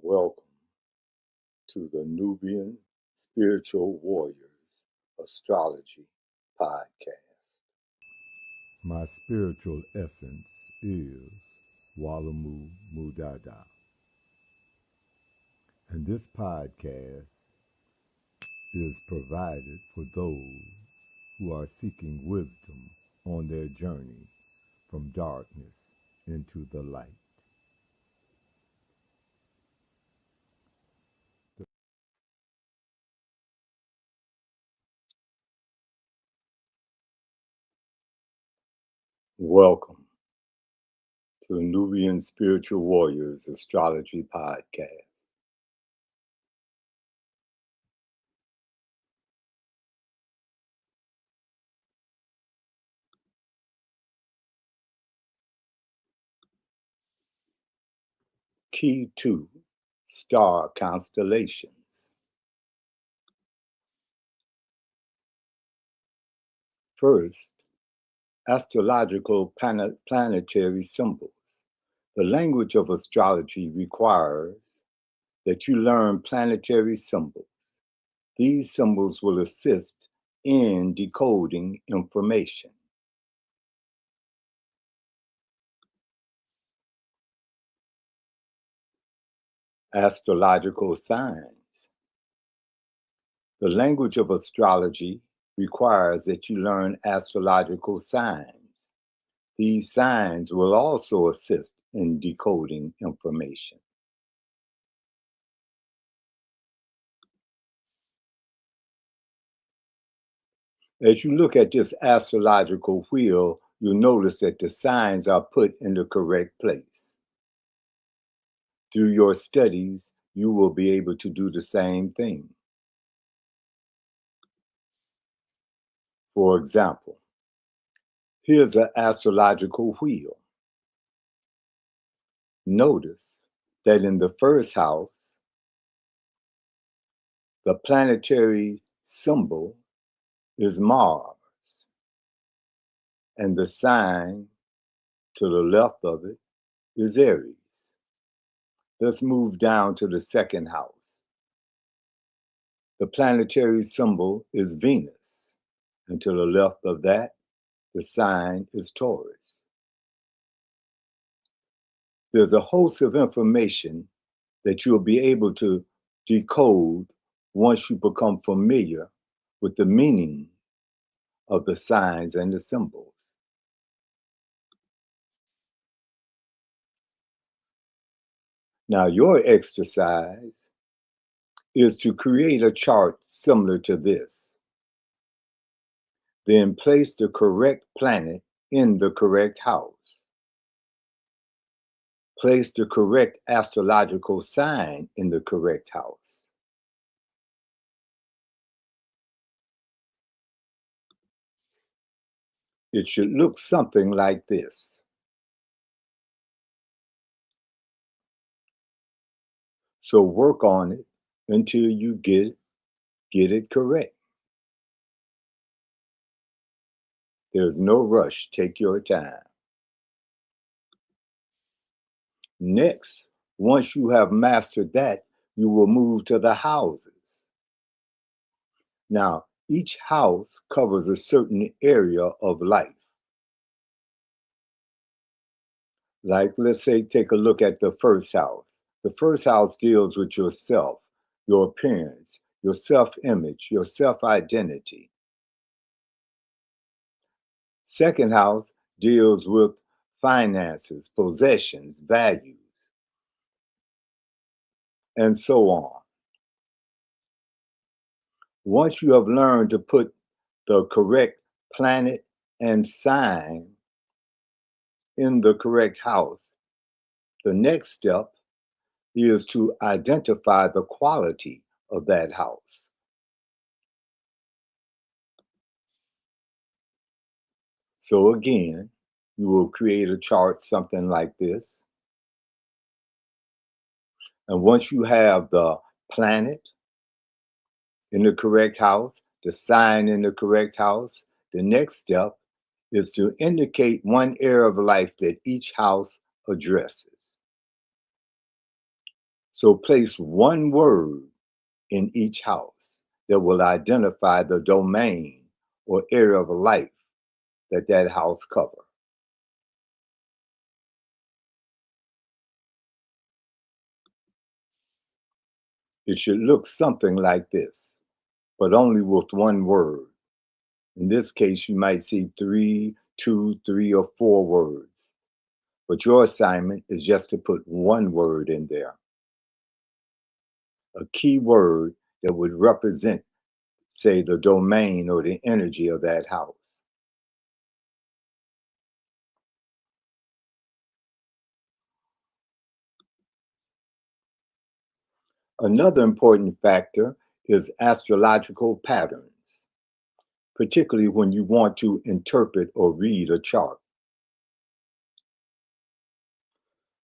Welcome to the Nubian Spiritual Warriors Astrology Podcast. My spiritual essence is Walamu Mudada. And this podcast is provided for those who are seeking wisdom on their journey from darkness into the light. Welcome to the Nubian Spiritual Warriors Astrology Podcast. Kee2 Star Constellations. First, astrological planetary symbols. The language of astrology requires that you learn planetary symbols. These symbols will assist in decoding information. Astrological signs. The language of astrology requires that you learn astrological signs. These signs will also assist in decoding information. As you look at this astrological wheel, you'll notice that the signs are put in the correct place. Through your studies, you will be able to do the same thing. For example, here's an astrological wheel. Notice that in the first house, the planetary symbol is Mars, and the sign to the left of it is Aries. Let's move down to the second house. The planetary symbol is Venus, and to the left of that, the sign is Taurus. There's a host of information that you'll be able to decode once you become familiar with the meaning of the signs and the symbols. Now, your exercise is to create a chart similar to this. Then place the correct planet in the correct house. Place the correct astrological sign in the correct house. It should look something like this. So work on it until you get it correct. There's no rush. Take your time. Next, once you have mastered that, you will move to the houses. Now, each house covers a certain area of life. Like, let's say, take a look at the first house. The first house deals with yourself, your appearance, your self-image, your self-identity. Second house deals with finances, possessions, values, and so on. Once you have learned to put the correct planet and sign in the correct house, the next step is to identify the quality of that house. So again, you will create a chart something like this. And once you have the planet in the correct house, the sign in the correct house, the next step is to indicate one area of life that each house addresses. So place one word in each house that will identify the domain or area of life that that house covers. It should look something like this, but only with one word. In this case, you might see 3, 2, 3, or 4 words. But your assignment is just to put one word in there, a key word that would represent, say, the domain or the energy of that house. Another important factor is astrological patterns, particularly when you want to interpret or read a chart.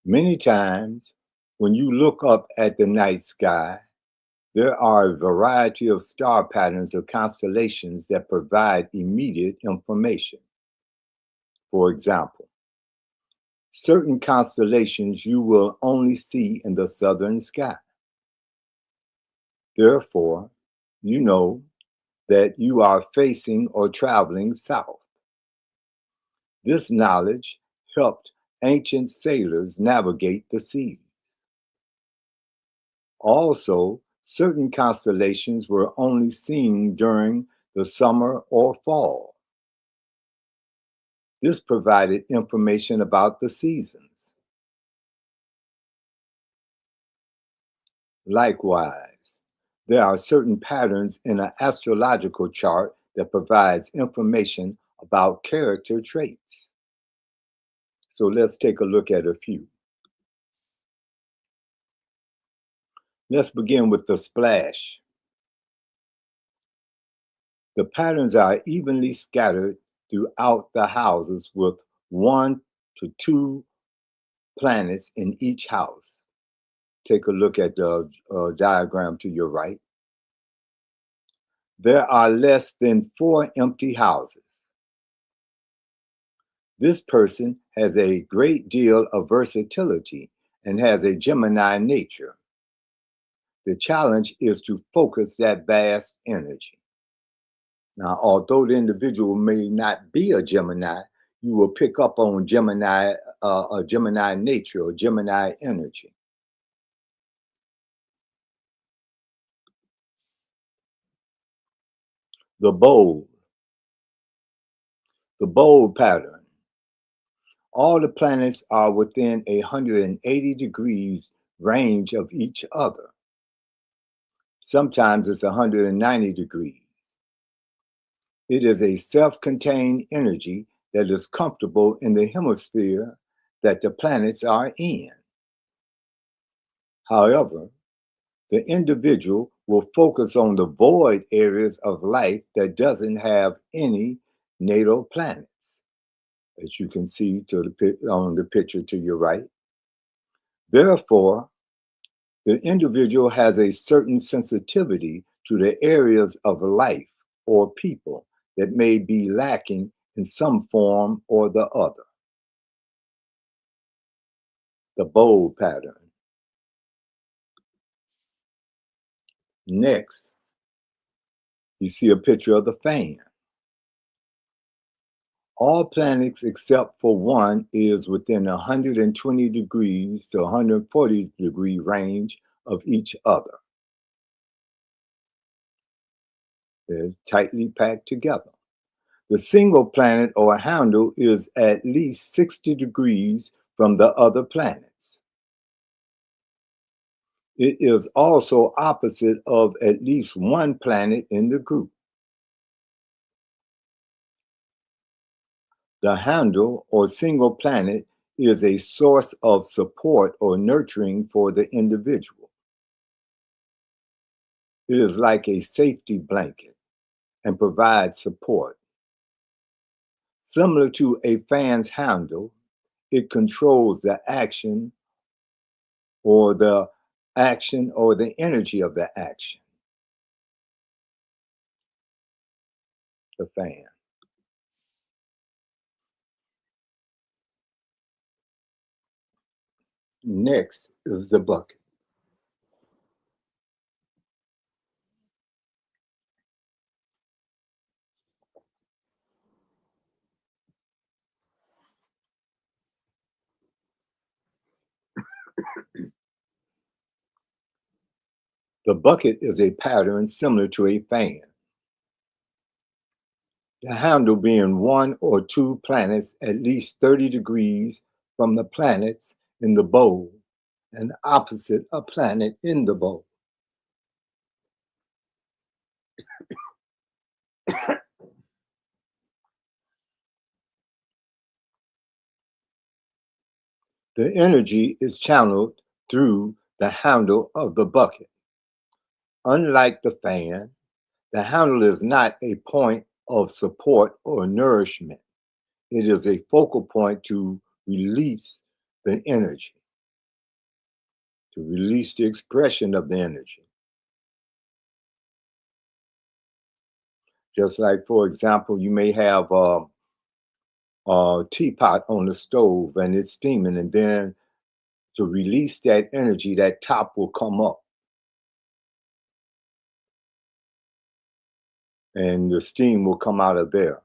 Many times, when you look up at the night sky, there are a variety of star patterns or constellations that provide immediate information. For example, certain constellations you will only see in the southern sky. Therefore, you know that you are facing or traveling south. This knowledge helped ancient sailors navigate the seas. Also, certain constellations were only seen during the summer or fall. This provided information about the seasons. Likewise, there are certain patterns in an astrological chart that provides information about character traits. So let's take a look at a few. Let's begin with the splash. The patterns are evenly scattered throughout the houses with 1 to 2 planets in each house. Take a look at the diagram to your right. There are less than 4 empty houses. This person has a great deal of versatility and has a Gemini nature. The challenge is to focus that vast energy. Now, although the individual may not be a Gemini, you will pick up on a Gemini nature or Gemini energy. The bold, the bold pattern. All the planets are within 180 degrees range of each other. Sometimes it's 190 degrees. It is a self-contained energy that is comfortable in the hemisphere that the planets are in. However, the individual will focus on the void areas of life that doesn't have any natal planets, as you can see on the picture to your right. Therefore, the individual has a certain sensitivity to the areas of life or people that may be lacking in some form or the other. The bold pattern. Next, you see a picture of the fan. All planets except for one is within 120 degrees to 140 degree range of each other. They're tightly packed together. The single planet or handle is at least 60 degrees from the other planets. It is also opposite of at least one planet in the group. The handle or single planet is a source of support or nurturing for the individual. It is like a safety blanket and provides support. Similar to a fan's handle, it controls the action or the energy of the action. The fan. Next is the bucket. The bucket is a pattern similar to a fan, the handle being one or two planets at least 30 degrees from the planets in the bowl and opposite a planet in the bowl. The energy is channeled through the handle of the bucket. Unlike the fan, the handle is not a point of support or nourishment. It is a focal point to release the energy, to release the expression of the energy. Just like, for example, you may have a teapot on the stove and it's steaming, and then to release that energy, that top will come up and the steam will come out of there.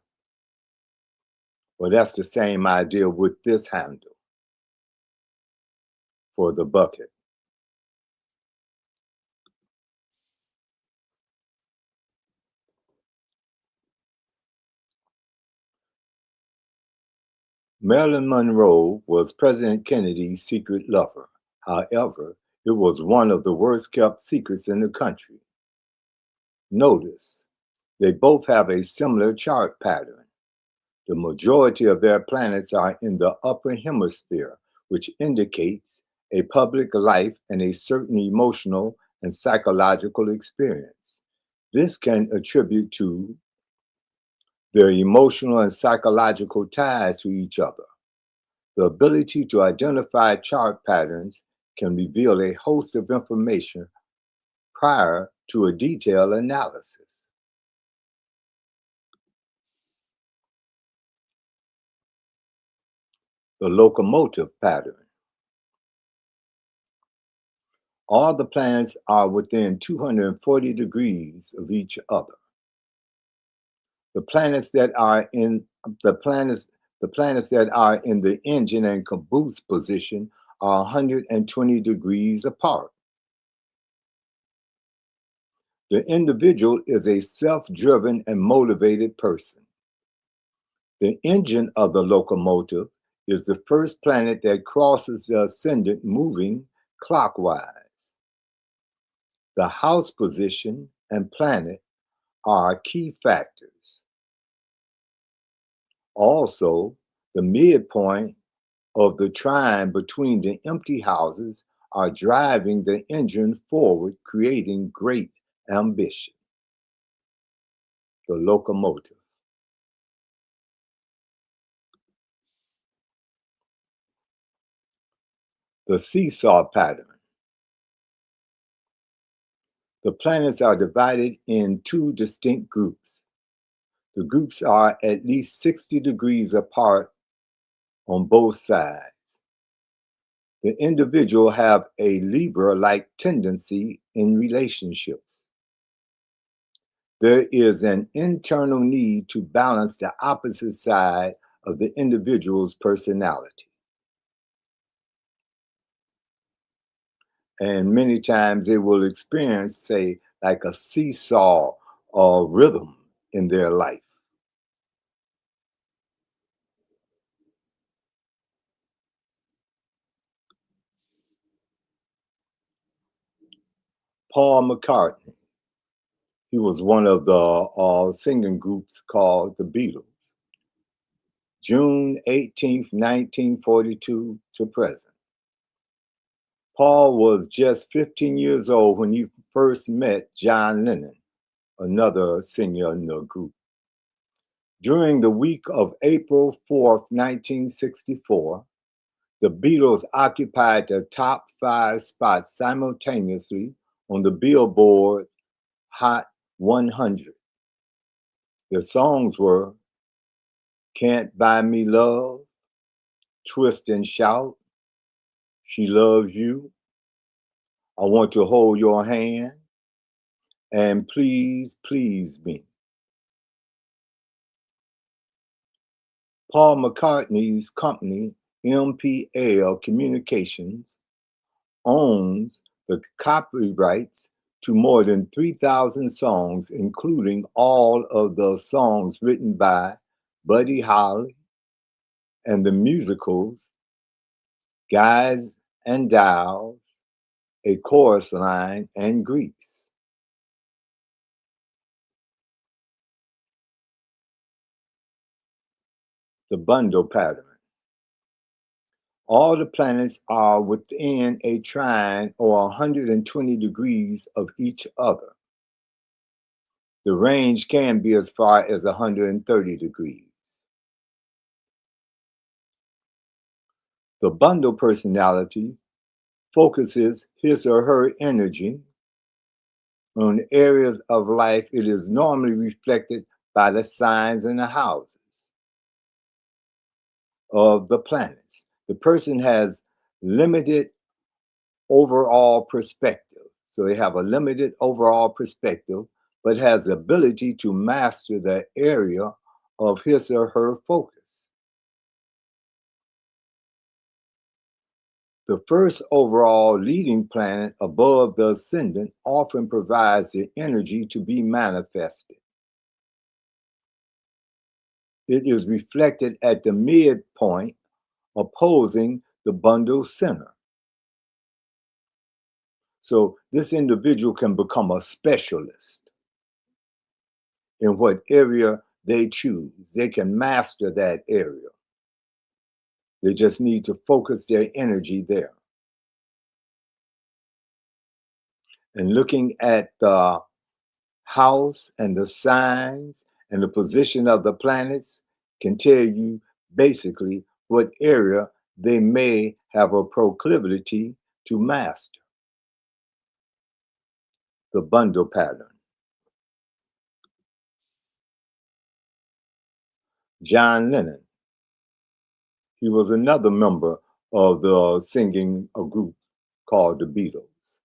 Well, that's the same idea with this handle for the bucket. Marilyn Monroe was President Kennedy's secret lover. However, it was one of the worst kept secrets in the country. Notice, they both have a similar chart pattern. The majority of their planets are in the upper hemisphere, which indicates a public life and a certain emotional and psychological experience. This can attribute to their emotional and psychological ties to each other. The ability to identify chart patterns can reveal a host of information prior to a detailed analysis. The locomotive pattern. All the planets are within 240 degrees of each other. The planets that are in the engine and caboose position are 120 degrees apart. The individual is a self-driven and motivated person. The engine of the locomotive is the first planet that crosses the ascendant moving clockwise. The house position and planet are key factors. Also, the midpoint of the trine between the empty houses are driving the engine forward, creating great ambition. The locomotive. The seesaw pattern. The planets are divided in two distinct groups. The groups are at least 60 degrees apart on both sides. The individual have a Libra-like tendency in relationships. There is an internal need to balance the opposite side of the individual's personality. And many times they will experience, say, like a seesaw or rhythm in their life. Paul McCartney, he was one of the singing groups called the Beatles. June 18th, 1942 to present. Paul was just 15 years old when he first met John Lennon, another singer in the group. During the week of April 4th, 1964, the Beatles occupied the top 5 spots simultaneously on the Billboard's Hot 100. Their songs were Can't Buy Me Love, Twist and Shout, She Loves You, I Want to Hold Your Hand, and Please, Please Me. Paul McCartney's company, MPL Communications, owns the copyrights to more than 3,000 songs, including all of the songs written by Buddy Holly and the musicals Guys and Dolls, A Chorus Line, and Grease. The bundle pattern. All the planets are within a trine or 120 degrees of each other. The range can be as far as 130 degrees. The bundle personality focuses his or her energy on areas of life it is normally reflected by the signs and the houses of the planets. The person has limited overall perspective. So they have a limited overall perspective, but has the ability to master the area of his or her focus. The first overall leading planet above the ascendant often provides the energy to be manifested. It is reflected at the midpoint, opposing the bundle center. So this individual can become a specialist in what area they choose. They can master that area. They just need to focus their energy there. And looking at the house and the signs and the position of the planets can tell you basically what area they may have a proclivity to master. The bundle pattern. John Lennon. He was another member of the singing group called the Beatles.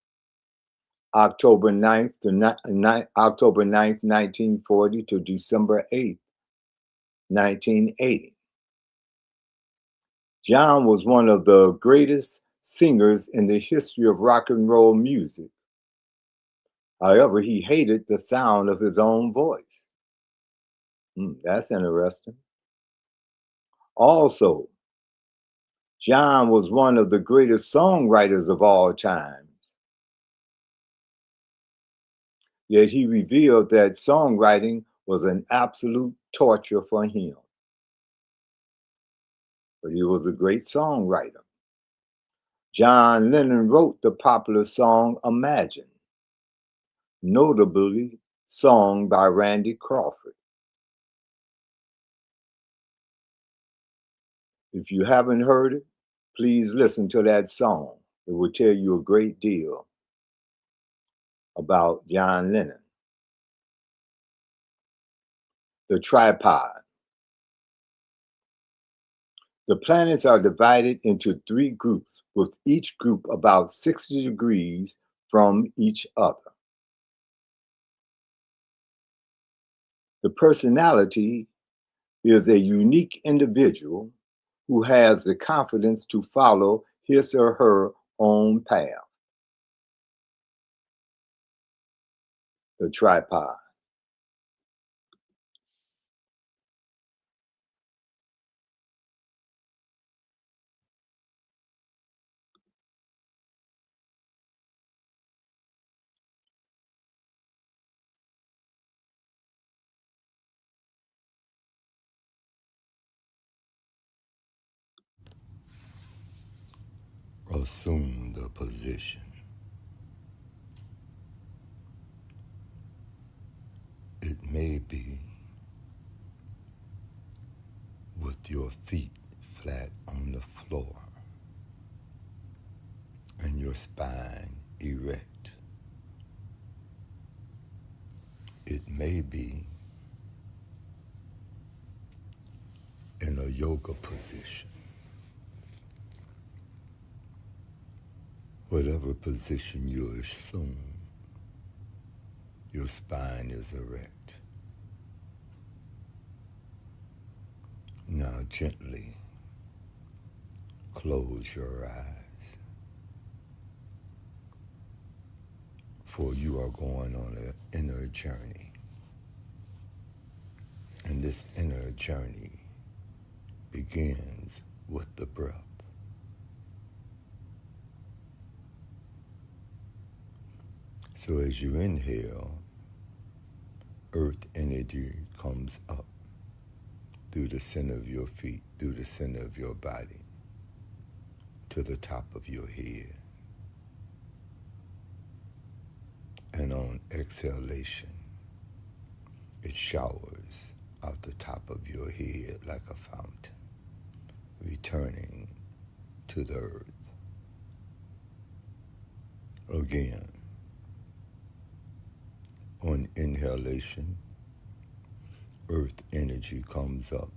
October 9th, October 9th, 1940 to December 8th, 1980. John was one of the greatest singers in the history of rock and roll music. However, he hated the sound of his own voice. That's interesting. Also, John was one of the greatest songwriters of all times. Yet he revealed that songwriting was an absolute torture for him. But he was a great songwriter. John Lennon wrote the popular song Imagine, notably sung by Randy Crawford. If you haven't heard it, please listen to that song. It will tell you a great deal about John Lennon. The tripod. The planets are divided into 3 groups, with each group about 60 degrees from each other. The personality is a unique individual who has the confidence to follow his or her own path. The tripod. Assume the position. It may be with your feet flat on the floor and your spine erect. It may be in a yoga position. Whatever position you assume, your spine is erect. Now gently close your eyes. for you are going on an inner journey. And this inner journey begins with the breath. So as you inhale, earth energy comes up through the center of your feet, through the center of your body, to the top of your head. And on exhalation, it showers out the top of your head like a fountain, returning to the earth. Again, on inhalation, earth energy comes up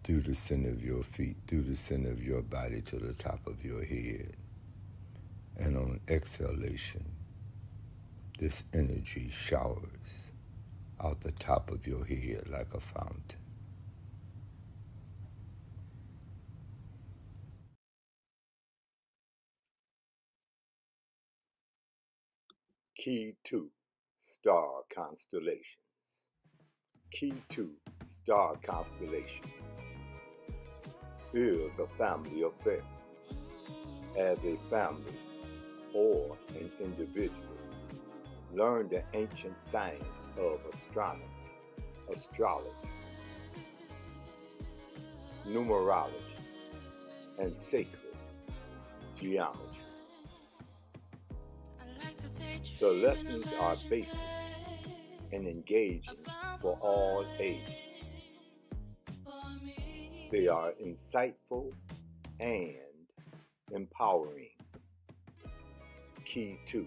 through the center of your feet, through the center of your body to the top of your head. And on exhalation, this energy showers out the top of your head like a fountain. Kee2 star constellations. Kee2 star constellations is a family affair. As a family or an individual, learn the ancient science of astronomy, astrology, numerology, and sacred geometry. The lessons are basic and engaging for all ages. They are insightful and empowering. Kee2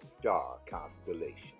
star constellation.